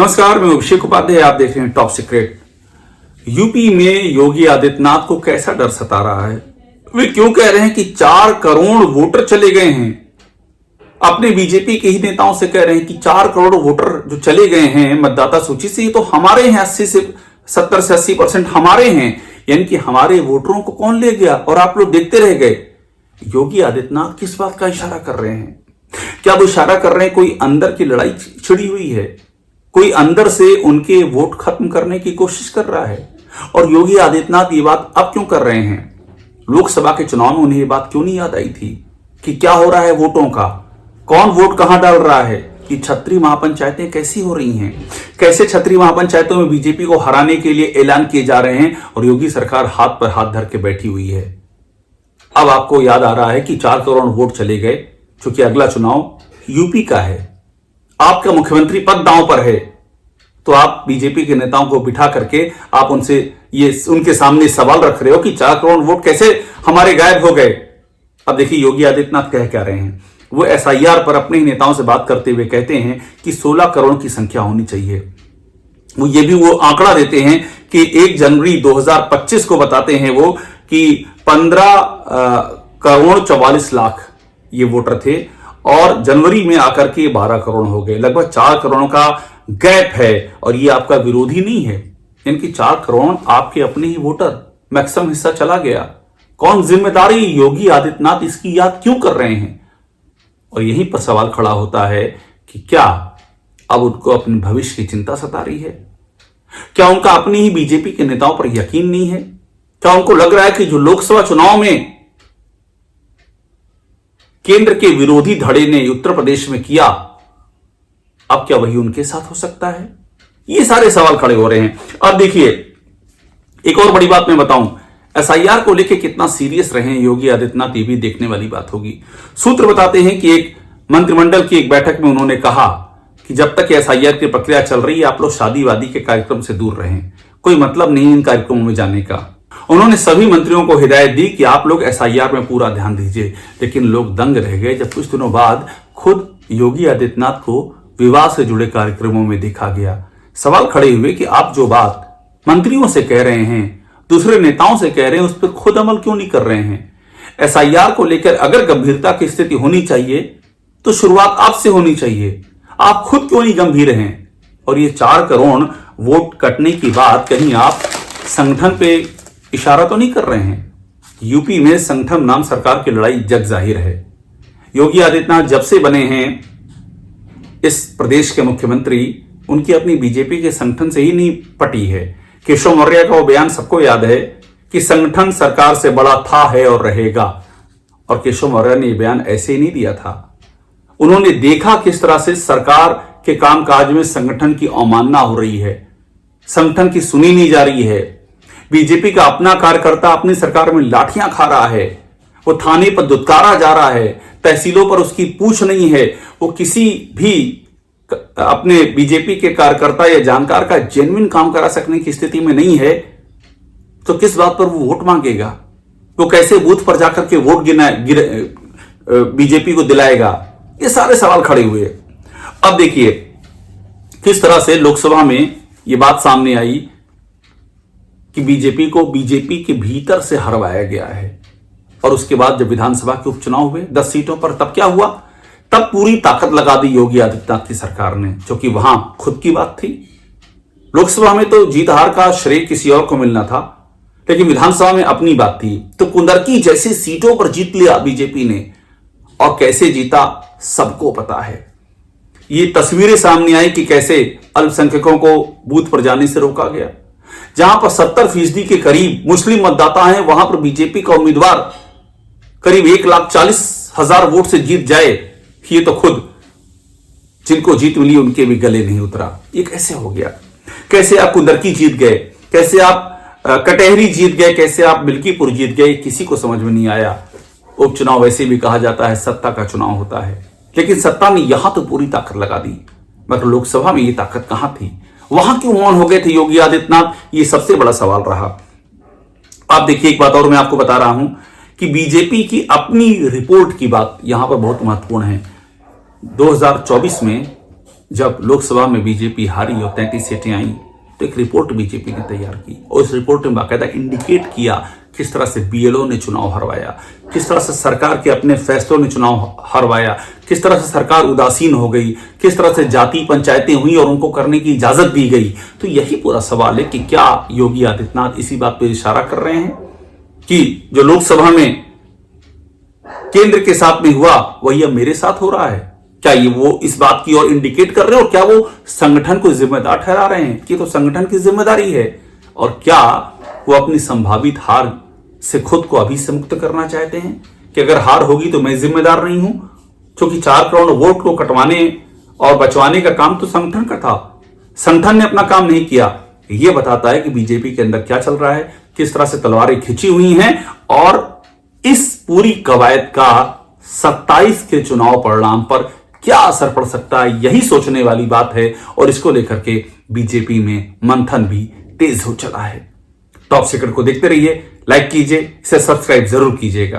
नमस्कार, मैं अभिषेक उपाध्याय। आप देख रहे हैं टॉप सीक्रेट। यूपी में योगी आदित्यनाथ को कैसा डर सता रहा है? वे क्यों कह रहे हैं कि 4 करोड़ वोटर चले गए हैं? अपने बीजेपी के ही नेताओं से कह रहे हैं कि 4 करोड़ वोटर जो चले गए हैं मतदाता सूची से, ये तो हमारे हैं। 70 से 80% हमारे हैं, यानी कि हमारे वोटरों को कौन ले गया और आप लोग देखते रह गए। योगी आदित्यनाथ किस बात का इशारा कर रहे हैं? क्या वो इशारा कर रहे हैं कोई अंदर की लड़ाई छिड़ी हुई है? कोई अंदर से उनके वोट खत्म करने की कोशिश कर रहा है? और योगी आदित्यनाथ ये बात अब क्यों कर रहे हैं? लोकसभा के चुनाव में उन्हें ये बात क्यों नहीं याद आई थी कि क्या हो रहा है वोटों का, कौन वोट कहां डाल रहा है, कि छत्री महापंचायतें कैसी हो रही हैं, कैसे छत्री महापंचायतों में बीजेपी को हराने के लिए ऐलान किए जा रहे हैं और योगी सरकार हाथ पर हाथ धर के बैठी हुई है। अब आपको याद आ रहा है कि 4 करोड़ वोट चले गए, क्योंकि अगला चुनाव यूपी का है, आपका मुख्यमंत्री पद दांव पर है। तो आप बीजेपी के नेताओं को बिठा करके आप उनके सामने सवाल रख रहे हो कि 4 करोड़ वोट कैसे हमारे गायब हो गए। अब देखिए योगी आदित्यनाथ कह रहे हैं, वो एसआईआर पर अपने ही नेताओं से बात करते हुए कहते हैं कि 16 करोड़ की संख्या होनी चाहिए। वो आंकड़ा देते हैं कि 1 जनवरी 2025 को बताते हैं वो कि 15 करोड़ 44 लाख ये वोटर थे और जनवरी में आकर के 12 करोड़ हो गए। लगभग 4 करोड़ का गैप है और ये आपका विरोधी नहीं है। इनकी 4 करोड़ आपके अपने ही वोटर, मैक्सिमम हिस्सा चला गया। कौन जिम्मेदारी? योगी आदित्यनाथ इसकी याद क्यों कर रहे हैं? और यहीं पर सवाल खड़ा होता है कि क्या अब उनको अपने भविष्य की चिंता सता रही है? क्या उनका अपनी ही बीजेपी के नेताओं पर यकीन नहीं है? क्या उनको लग रहा है कि जो लोकसभा चुनाव में केंद्र के विरोधी धड़े ने उत्तर प्रदेश में किया, अब क्या वही उनके साथ हो सकता है? ये सारे सवाल खड़े हो रहे हैं। अब देखिए एक और बड़ी बात मैं बताऊं, एसआईआर को लेकर कितना सीरियस रहे योगी आदित्यनाथ, ये भी देखने वाली बात होगी। सूत्र बताते हैं कि एक मंत्रिमंडल की एक बैठक में उन्होंने कहा कि जब तक एसआईआर की प्रक्रिया चल रही है, आप लोग शादी वादी के कार्यक्रम से दूर रहें, कोई मतलब नहीं इन कार्यक्रमों में जाने का। उन्होंने सभी मंत्रियों को हिदायत दी कि आप लोग एसआईआर में पूरा ध्यान दीजिए। लेकिन लोग दंग रह गए जब कुछ दिनों बाद खुद योगी आदित्यनाथ को विवाह से जुड़े कार्यक्रमों में देखा गया। सवाल खड़े हुए कि आप जो बात मंत्रियों से कह रहे हैं, दूसरे नेताओं से कह रहे हैं, उस पर खुद अमल क्यों नहीं कर रहे हैं? एसआईआर को लेकर अगर गंभीरता की स्थिति होनी चाहिए तो शुरुआत आपसे होनी चाहिए। आप खुद क्यों नहीं गंभीर हैं? और ये 4 करोड़ वोट कटने की बात कहीं आप संगठन पे इशारा तो नहीं कर रहे हैं? यूपी में संगठन नाम सरकार की लड़ाई जग जाहिर है। योगी आदित्यनाथ जब से बने हैं इस प्रदेश के मुख्यमंत्री, उनकी अपनी बीजेपी के संगठन से ही नहीं पटी है। केशव मौर्य का वो बयान सबको याद है कि संगठन सरकार से बड़ा था, है और रहेगा। और केशव मौर्य ने ये बयान ऐसे ही नहीं दिया था। उन्होंने देखा किस तरह से सरकार के कामकाज में संगठन की अवमानना हो रही है, संगठन की सुनी नहीं जा रही है। बीजेपी का अपना कार्यकर्ता अपनी सरकार में लाठियां खा रहा है, वो थाने पर दुत्कारा जा रहा है, तहसीलों पर उसकी पूछ नहीं है, वो किसी भी अपने बीजेपी के कार्यकर्ता या जानकार का जेन्युइन काम करा सकने की स्थिति में नहीं है। तो किस बात पर वो वोट मांगेगा? वो कैसे बूथ पर जाकर के वोट बीजेपी को दिलाएगा? ये सारे सवाल खड़े हुए। अब देखिए किस तरह से लोकसभा में ये बात सामने आई कि बीजेपी को बीजेपी के भीतर से हरवाया गया है। और उसके बाद जब विधानसभा के उपचुनाव हुए 10 सीटों पर, तब क्या हुआ? तब पूरी ताकत लगा दी योगी आदित्यनाथ की सरकार ने, क्योंकि वहां खुद की बात थी। लोकसभा में तो जीत हार का श्रेय किसी और को मिलना था, लेकिन विधानसभा में अपनी बात थी। तो कुंदरकी जैसी सीटों पर जीत लिया बीजेपी ने, और कैसे जीता सबको पता है। ये तस्वीरें सामने आई कि कैसे अल्पसंख्यकों को बूथ पर जाने से रोका गया। जहां पर 70% के करीब मुस्लिम मतदाता हैं, वहां पर बीजेपी का उम्मीदवार करीब 1,40,000 वोट से जीत जाए, ये तो खुद जिनको जीत मिली उनके भी गले नहीं उतरा। ये कैसे हो गया? कैसे आप कुंदरकी जीत गए, कैसे आप कटहरी जीत गए, कैसे आप मिल्कीपुर जीत गए, किसी को समझ में नहीं आया। उपचुनाव वैसे भी कहा जाता है सत्ता का चुनाव होता है, लेकिन सत्ता ने यहां तो पूरी ताकत लगा दी, मगर लोकसभा में ये ताकत कहां थी? वहां क्यों मौन हो गए थे योगी आदित्यनाथ? ये सबसे बड़ा सवाल रहा। आप देखिए एक बात और मैं आपको बता रहा हूं कि बीजेपी की अपनी रिपोर्ट की बात यहां पर बहुत महत्वपूर्ण है। 2024 में जब लोकसभा में बीजेपी हारी और 33 सीटें आई तो एक रिपोर्ट बीजेपी ने तैयार की और इस रिपोर्ट में बाकायदा इंडिकेट किया किस तरह से बीएलओ ने चुनाव हरवाया, किस तरह से सरकार के अपने फैसलों ने चुनाव हरवाया, किस तरह से सरकार उदासीन हो गई, किस तरह से जाति पंचायतें हुई और उनको करने की इजाजत दी गई। तो यही पूरा सवाल है कि क्या योगी आदित्यनाथ इसी बात पर इशारा कर रहे हैं कि जो लोकसभा में केंद्र के साथ में हुआ वही अब मेरे साथ हो रहा है? क्या ये वो इस बात की ओर इंडिकेट कर रहे हैं और क्या वो संगठन को जिम्मेदार ठहरा रहे हैं कि तो संगठन की जिम्मेदारी है? और क्या वो अपनी संभावित हार से खुद को अभी से मुक्त करना चाहते हैं कि अगर हार होगी तो मैं जिम्मेदार नहीं हूं, क्योंकि 4 करोड़ वोट को कटवाने और बचवाने का काम तो संगठन का था, संगठन ने अपना काम नहीं किया। ये बताता है कि बीजेपी के अंदर क्या चल रहा है, किस तरह से तलवारें खिंची हुई हैं और इस पूरी कवायद का 27 के चुनाव परिणाम पर क्या असर पड़ सकता है, यही सोचने वाली बात है। और इसको लेकर के बीजेपी में मंथन भी तेज हो चला है। टॉप सीक्रेट को देखते रहिए, लाइक कीजिए, इसे सब्सक्राइब जरूर कीजिएगा।